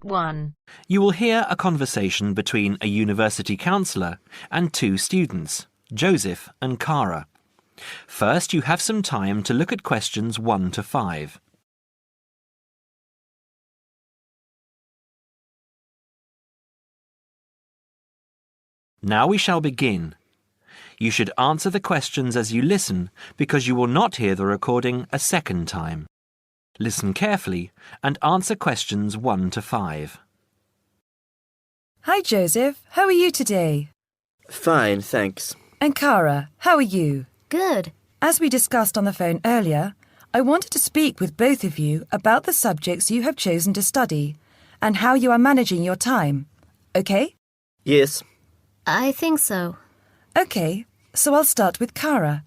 1. You will hear a conversation between a university counsellor and two students, Joseph and Cara. First, you have some time to look at questions 1 to 5. Now we shall begin. You should answer the questions as you listen because you will not hear the recording a second time. Listen carefully and answer questions 1 to 5. Hi, Joseph. How are you today? Fine, thanks. And Cara, how are you? Good. As we discussed on the phone earlier, I wanted to speak with both of you about the subjects you have chosen to study and how you are managing your time. Okay? Yes. I think so. Okay, so I'll start with Cara.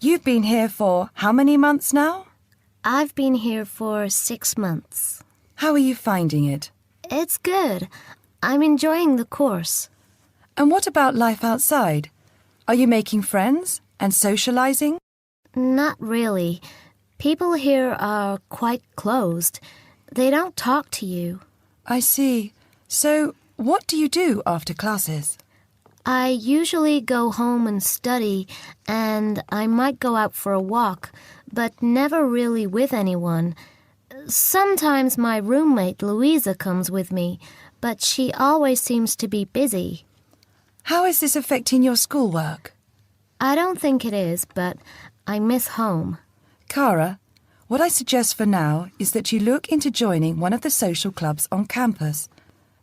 You've been here for how many months now? I've been here for 6 months. How are you finding it? It's good. I'm enjoying the course. And what about life outside? Are you making friends and socializing? Not really. People here are quite closed. They don't talk to you. I see. So, what do you do after classes? I usually go home and study, and I might go out for a walk, but never really with anyone. Sometimes my roommate Louisa comes with me, but she always seems to be busy. How is this affecting your schoolwork? I don't think it is, but I miss home. Cara, what I suggest for now is that you look into joining one of the social clubs on campus.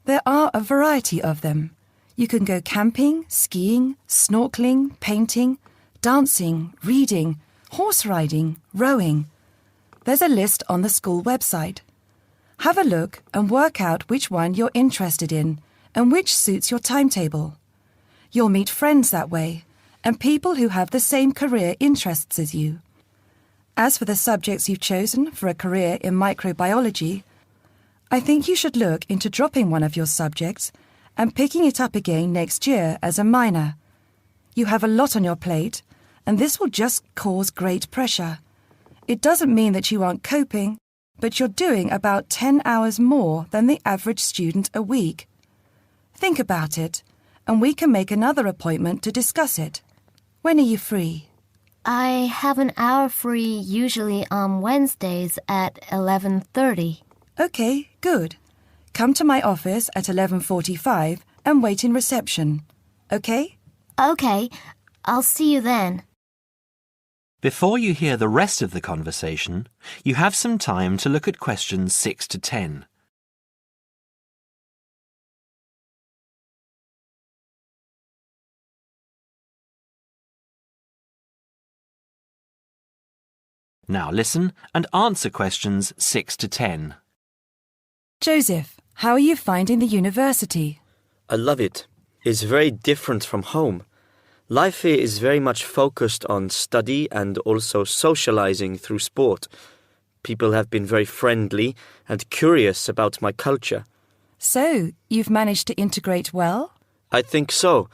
There are a variety of them. You can go camping, skiing, snorkeling, painting, dancing, reading, horse riding, rowing. There's a list on the school website. Have a look and work out which one you're interested in and which suits your timetable. You'll meet friends that way and people who have the same career interests as you. As for the subjects you've chosen for a career in microbiology, I think you should look into dropping one of your subjects and picking it up again next year as a minor. You have a lot on your plate, and this will just cause great pressure. It doesn't mean that you aren't coping, but you're doing about 10 hours more than the average student a week. Think about it, and we can make another appointment to discuss it. When are you free? I have an hour free usually on Wednesdays at 11:30. Okay, good. Come to my office at 11:45 and wait in reception. Okay? Okay, I'll see you then. Before you hear the rest of the conversation, you have some time to look at questions 6 to 10. Now listen and answer questions 6 to 10. Joseph, how are you finding the university? I love it. It's very different from home. Life here is very much focused on study and also socializing through sport. People have been very friendly and curious about my culture. So, you've managed to integrate well? I think so.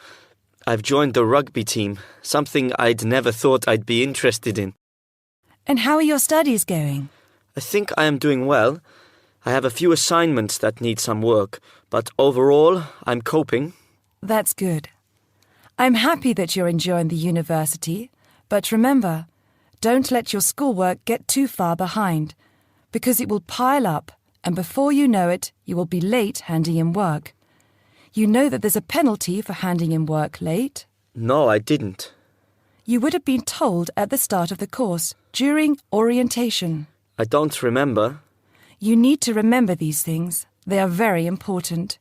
I've joined the rugby team, something I'd never thought I'd be interested in. And how are your studies going? I think I am doing well. I have a few assignments that need some work, but overall, I'm coping. That's good. I'm happy that you're enjoying the university, but remember, don't let your schoolwork get too far behind, because it will pile up, and before you know it, you will be late handing in work. You know that there's a penalty for handing in work late? No, I didn't. You would have been told at the start of the course, during orientation. I don't remember. You need to remember these things. They are very important.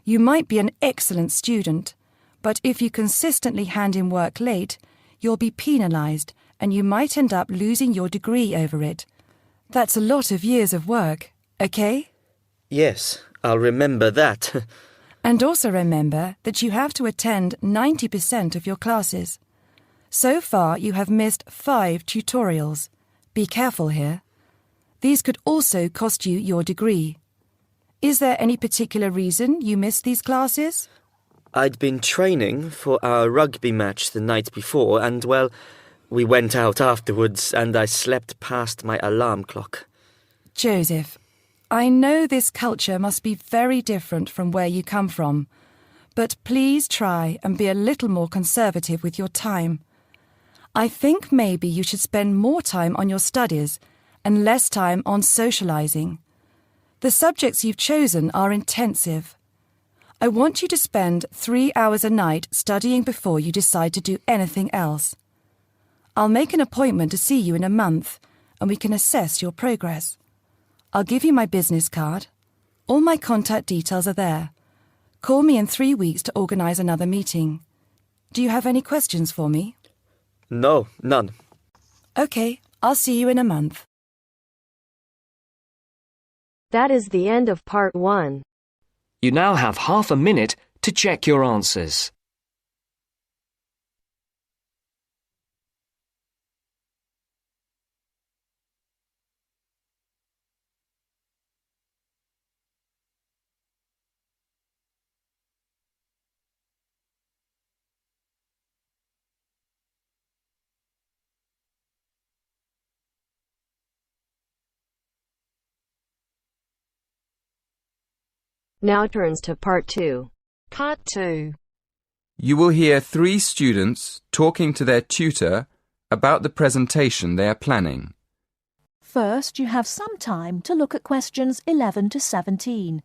You might be an excellent student, but if you consistently hand in work late, you'll be penalized and you might end up losing your degree over it. That's a lot of years of work, okay? Yes, I'll remember that. And also remember that you have to attend 90% of your classes. So far, you have missed 5 tutorials. Be careful here. These could also cost you your degree. Is there any particular reason you missed these classes? I'd been training for our rugby match the night before and, well, we went out afterwards and I slept past my alarm clock. Joseph, I know this culture must be very different from where you come from, but please try and be a little more conservative with your time. I think maybe you should spend more time on your studies and less time on socializing. The subjects you've chosen are intensive. I want you to spend 3 hours a night studying before you decide to do anything else. I'll make an appointment to see you in a month, and we can assess your progress. I'll give you my business card. All my contact details are there. Call me in 3 weeks to organise another meeting. Do you have any questions for me? No, none. OK, I'll see you in a month. That is the end of part 1. You now have half a minute to check your answers. Now turns to part 2. Part 2. You will hear 3 students talking to their tutor about the presentation they are planning. First, you have some time to look at questions 11 to 17.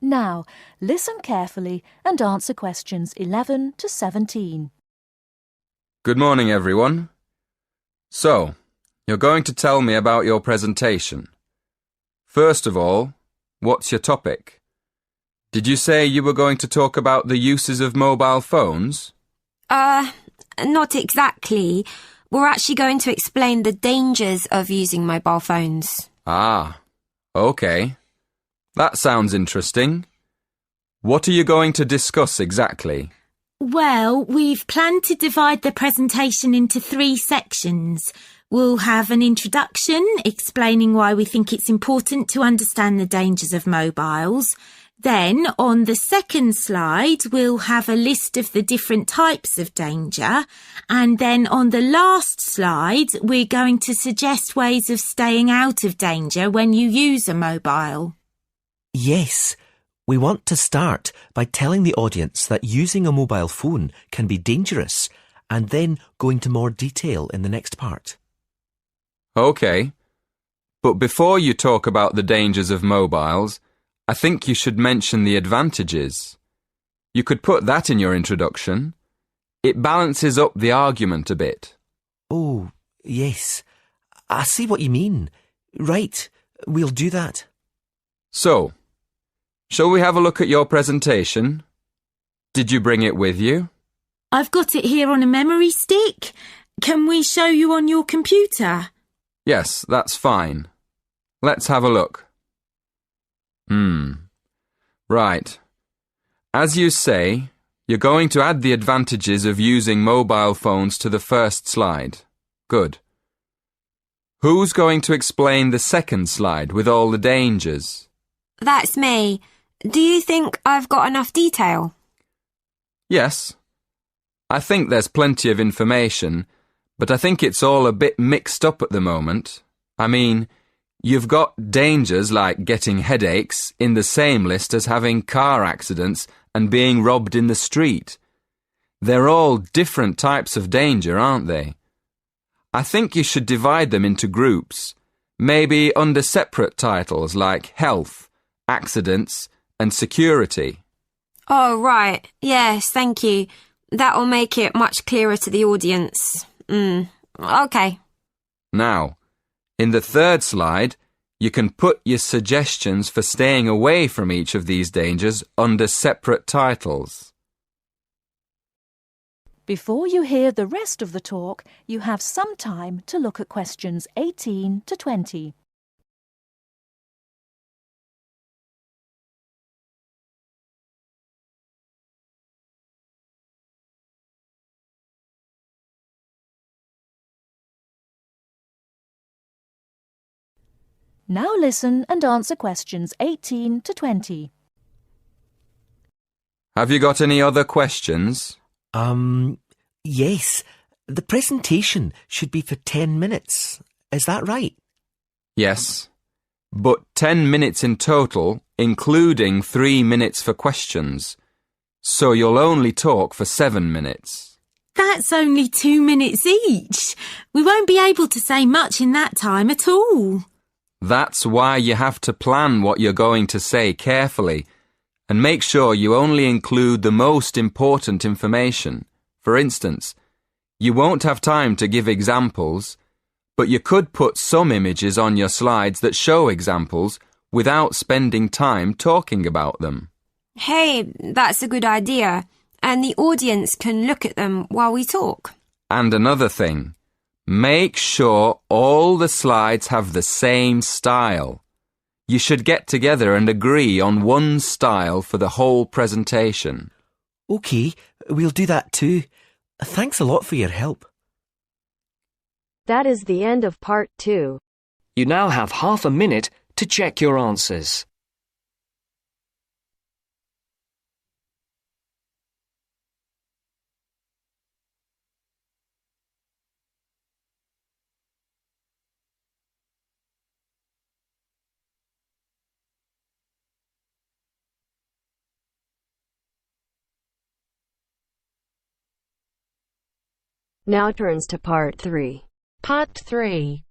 Now, listen carefully and answer questions 11 to 17. Good morning, everyone. So, you're going to tell me about your presentation. First of all, what's your topic? Did you say you were going to talk about the uses of mobile phones? Not exactly. We're actually going to explain the dangers of using mobile phones. Ah, okay. That sounds interesting. What are you going to discuss exactly? Well, we've planned to divide the presentation into 3 sections. We'll have an introduction explaining why we think it's important to understand the dangers of mobiles. Then, on the second slide, we'll have a list of the different types of danger. And then on the last slide, we're going to suggest ways of staying out of danger when you use a mobile. Yes, we want to start by telling the audience that using a mobile phone can be dangerous and then go into more detail in the next part. Okay, but before you talk about the dangers of mobiles, I think you should mention the advantages. You could put that in your introduction. It balances up the argument a bit. Oh, yes. I see what you mean. Right, we'll do that. So, shall we have a look at your presentation? Did you bring it with you? I've got it here on a memory stick. Can we show you on your computer? Yes, that's fine. Let's have a look. Right. As you say, you're going to add the advantages of using mobile phones to the first slide. Good. Who's going to explain the second slide with all the dangers? That's me. Do you think I've got enough detail? Yes. I think there's plenty of information, but I think it's all a bit mixed up at the moment. I mean, you've got dangers like getting headaches in the same list as having car accidents and being robbed in the street. They're all different types of danger, aren't they? I think you should divide them into groups, maybe under separate titles like health, accidents, and security. Oh, right. Yes, thank you. That'll make it much clearer to the audience. Okay. Now, in the third slide, you can put your suggestions for staying away from each of these dangers under separate titles. Before you hear the rest of the talk, you have some time to look at questions 18 to 20. Now listen and answer questions 18 to 20. Have you got any other questions? Yes. The presentation should be for 10 minutes. Is that right? Yes. But 10 minutes in total, including 3 minutes for questions. So you'll only talk for 7 minutes. That's only 2 minutes each. We won't be able to say much in that time at all. That's why you have to plan what you're going to say carefully and make sure you only include the most important information. For instance, you won't have time to give examples, but you could put some images on your slides that show examples without spending time talking about them. Hey, that's a good idea. And the audience can look at them while we talk. And another thing, make sure all the slides have the same style. You should get together and agree on one style for the whole presentation. OK, we'll do that too. Thanks a lot for your help. That is the end of part 2. You now have half a minute to check your answers. Now turns to part 3. Part 3.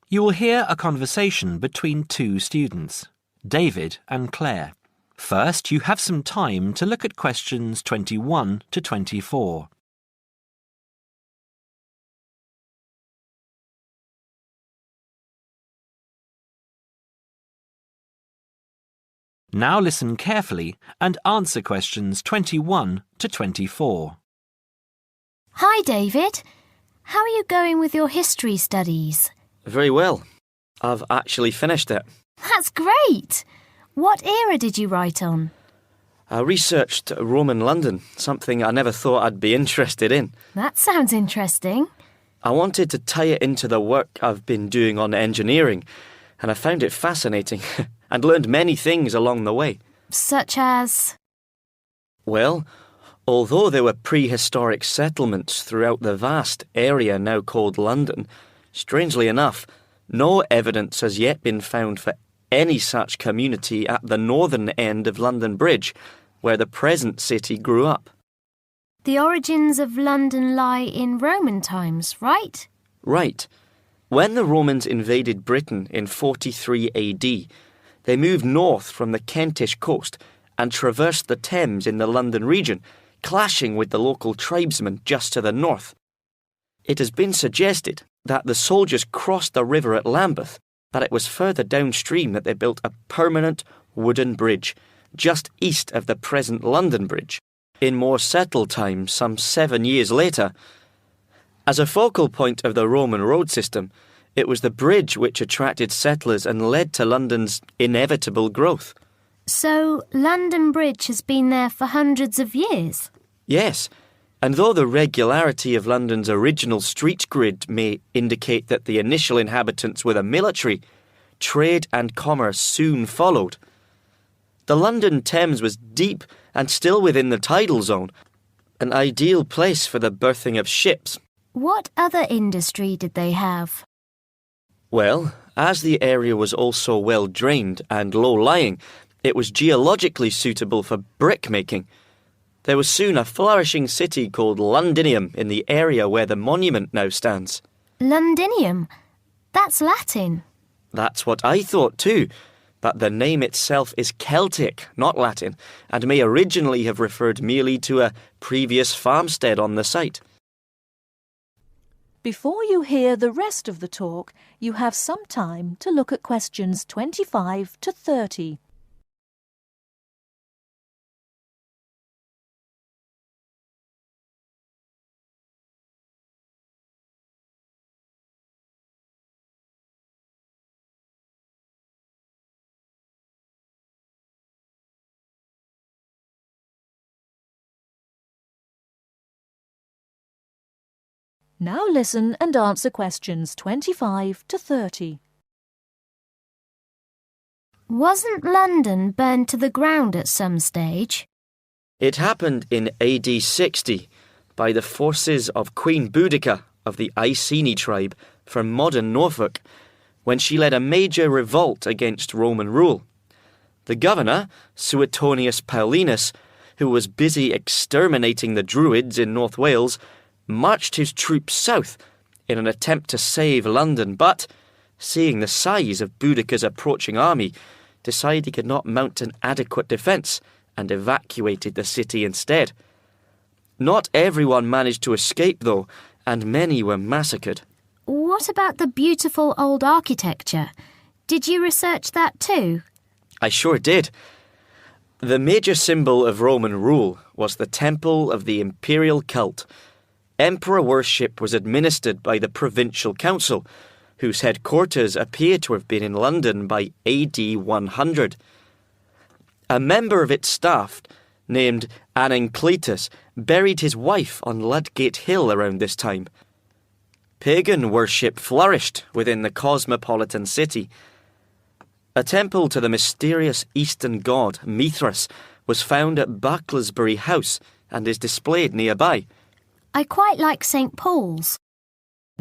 You will hear a conversation between two students, David and Claire. First, you have some time to look at questions 21 to 24. Now listen carefully and answer questions 21 to 24. Hi, David. How are you going with your history studies? Very well. I've actually finished it. That's great! What era did you write on? I researched Roman London, something I never thought I'd be interested in. That sounds interesting. I wanted to tie it into the work I've been doing on engineering, and I found it fascinating and learned many things along the way. Such as? Well, although there were prehistoric settlements throughout the vast area now called London, strangely enough, no evidence has yet been found for any such community at the northern end of London Bridge, where the present city grew up. The origins of London lie in Roman times, right? Right. When the Romans invaded Britain in 43 AD, they moved north from the Kentish coast and traversed the Thames in the London region, clashing with the local tribesmen just to the north. It has been suggested that the soldiers crossed the river at Lambeth, but it was further downstream that they built a permanent wooden bridge, just east of the present London Bridge, in more settled times some 7 years later. As a focal point of the Roman road system, it was the bridge which attracted settlers and led to London's inevitable growth. So, London Bridge has been there for hundreds of years? Yes, and though the regularity of London's original street grid may indicate that the initial inhabitants were the military, trade and commerce soon followed. The London Thames was deep and still within the tidal zone, an ideal place for the berthing of ships. What other industry did they have? Well, as the area was also well drained and low-lying, it was geologically suitable for brick-making. There was soon a flourishing city called Londinium in the area where the monument now stands. Londinium? That's Latin. That's what I thought too, but the name itself is Celtic, not Latin, and may originally have referred merely to a previous farmstead on the site. Before you hear the rest of the talk, you have some time to look at questions 25 to 30. Now listen and answer questions 25 to 30. Wasn't London burned to the ground at some stage? It happened in AD 60 by the forces of Queen Boudica of the Iceni tribe from modern Norfolk, when she led a major revolt against Roman rule. The governor, Suetonius Paulinus, who was busy exterminating the Druids in North Wales, marched his troops south in an attempt to save London, but, seeing the size of Boudica's approaching army, decided he could not mount an adequate defence and evacuated the city instead. Not everyone managed to escape, though, and many were massacred. What about the beautiful old architecture? Did you research that too? I sure did. The major symbol of Roman rule was the Temple of the Imperial Cult. Emperor worship was administered by the Provincial Council, whose headquarters appear to have been in London by AD 100. A member of its staff, named Anancletus, buried his wife on Ludgate Hill around this time. Pagan worship flourished within the cosmopolitan city. A temple to the mysterious Eastern god Mithras was found at Bucklersbury House and is displayed nearby. I quite like St. Paul's.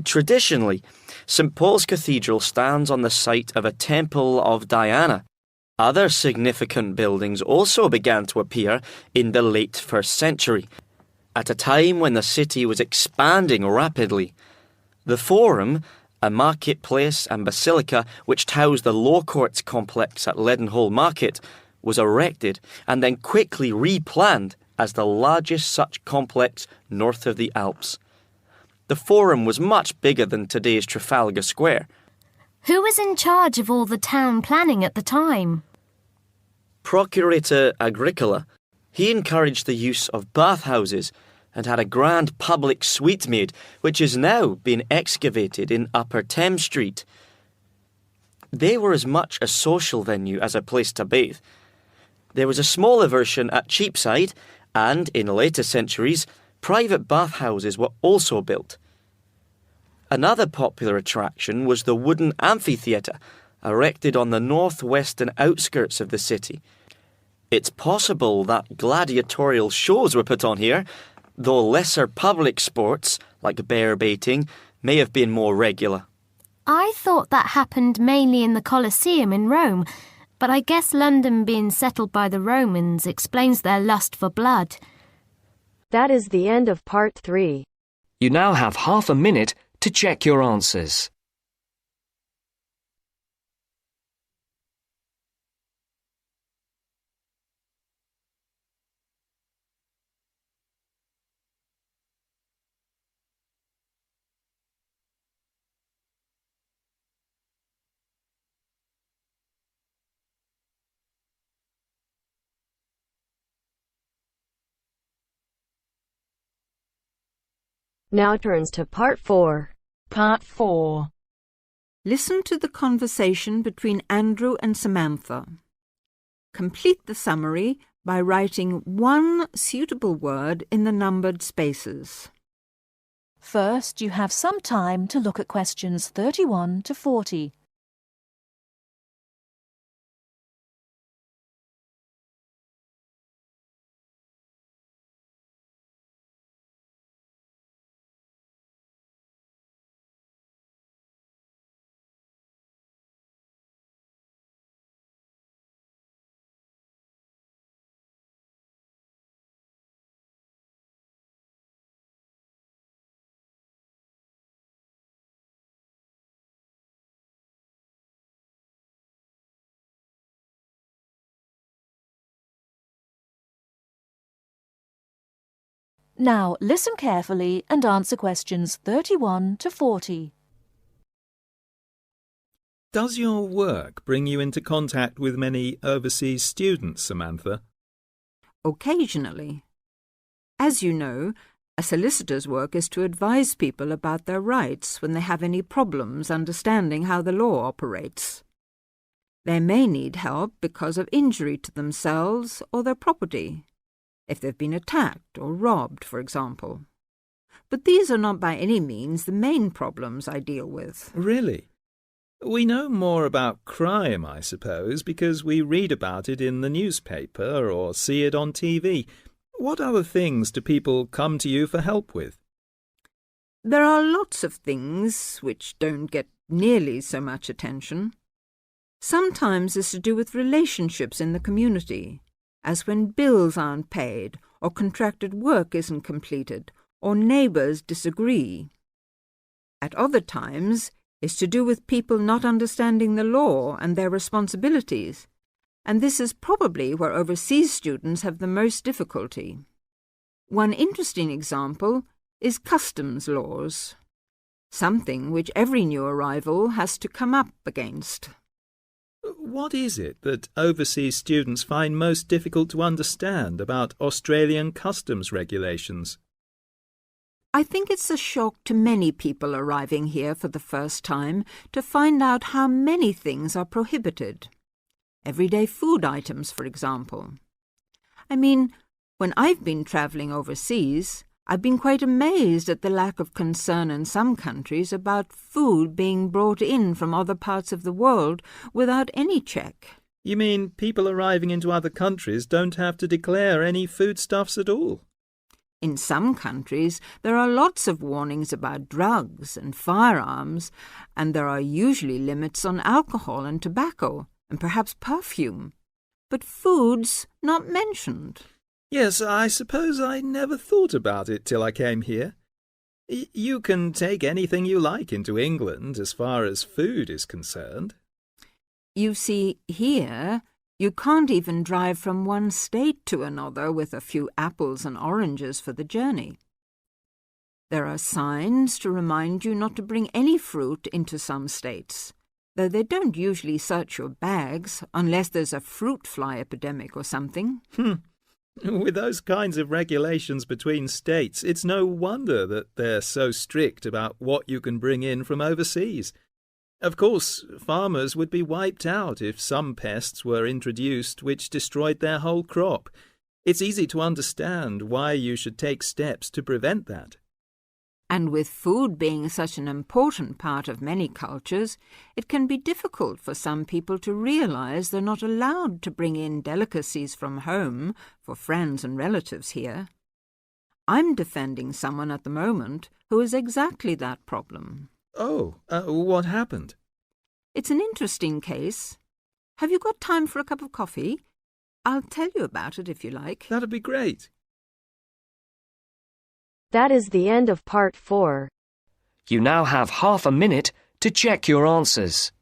Traditionally, St. Paul's Cathedral stands on the site of a temple of Diana. Other significant buildings also began to appear in the late 1st century, at a time when the city was expanding rapidly. The Forum, a marketplace and basilica which housed the Law Courts complex at Leadenhall Market, was erected and then quickly replanned as the largest such complex north of the Alps. The Forum was much bigger than today's Trafalgar Square. Who was in charge of all the town planning at the time? Procurator Agricola. He encouraged the use of bathhouses and had a grand public suite made, which is now being excavated in Upper Thames Street. They were as much a social venue as a place to bathe. There was a smaller version at Cheapside, and in later centuries, private bathhouses were also built. Another popular attraction was the wooden amphitheatre, erected on the northwestern outskirts of the city. It's possible that gladiatorial shows were put on here, though lesser public sports, like bear baiting, may have been more regular. I thought that happened mainly in the Colosseum in Rome, but I guess London being settled by the Romans explains their lust for blood. That is the end of part 3. You now have half a minute to check your answers. Now turns to part 4. Part 4. Listen to the conversation between Andrew and Samantha. Complete the summary by writing one suitable word in the numbered spaces. First, you have some time to look at questions 31 to 40. Now listen carefully and answer questions 31 to 40. Does your work bring you into contact with many overseas students, Samantha? Occasionally. As you know, a solicitor's work is to advise people about their rights when they have any problems understanding how the law operates. They may need help because of injury to themselves or their property, if they've been attacked or robbed, for example. But these are not by any means the main problems I deal with. Really? We know more about crime, I suppose, because we read about it in the newspaper or see it on TV. What other things do people come to you for help with? There are lots of things which don't get nearly so much attention. Sometimes it's to do with relationships in the community, as when bills aren't paid, or contracted work isn't completed, or neighbours disagree. At other times, it's to do with people not understanding the law and their responsibilities, and this is probably where overseas students have the most difficulty. One interesting example is customs laws, something which every new arrival has to come up against. What is it that overseas students find most difficult to understand about Australian customs regulations? I think it's a shock to many people arriving here for the first time to find out how many things are prohibited. Everyday food items, for example. I mean, when I've been travelling overseas, I've been quite amazed at the lack of concern in some countries about food being brought in from other parts of the world without any check. You mean people arriving into other countries don't have to declare any foodstuffs at all? In some countries, there are lots of warnings about drugs and firearms, and there are usually limits on alcohol and tobacco, and perhaps perfume. But food's not mentioned. Yes, I suppose I never thought about it till I came here. You can take anything you like into England as far as food is concerned. You see, here, you can't even drive from one state to another with a few apples and oranges for the journey. There are signs to remind you not to bring any fruit into some states, though they don't usually search your bags unless there's a fruit fly epidemic or something. With those kinds of regulations between states, it's no wonder that they're so strict about what you can bring in from overseas. Of course, farmers would be wiped out if some pests were introduced which destroyed their whole crop. It's easy to understand why you should take steps to prevent that. And with food being such an important part of many cultures, it can be difficult for some people to realise they're not allowed to bring in delicacies from home for friends and relatives here. I'm defending someone at the moment who has exactly that problem. Oh, what happened? It's an interesting case. Have you got time for a cup of coffee? I'll tell you about it if you like. That'd be great. That is the end of part 4. You now have half a minute to check your answers.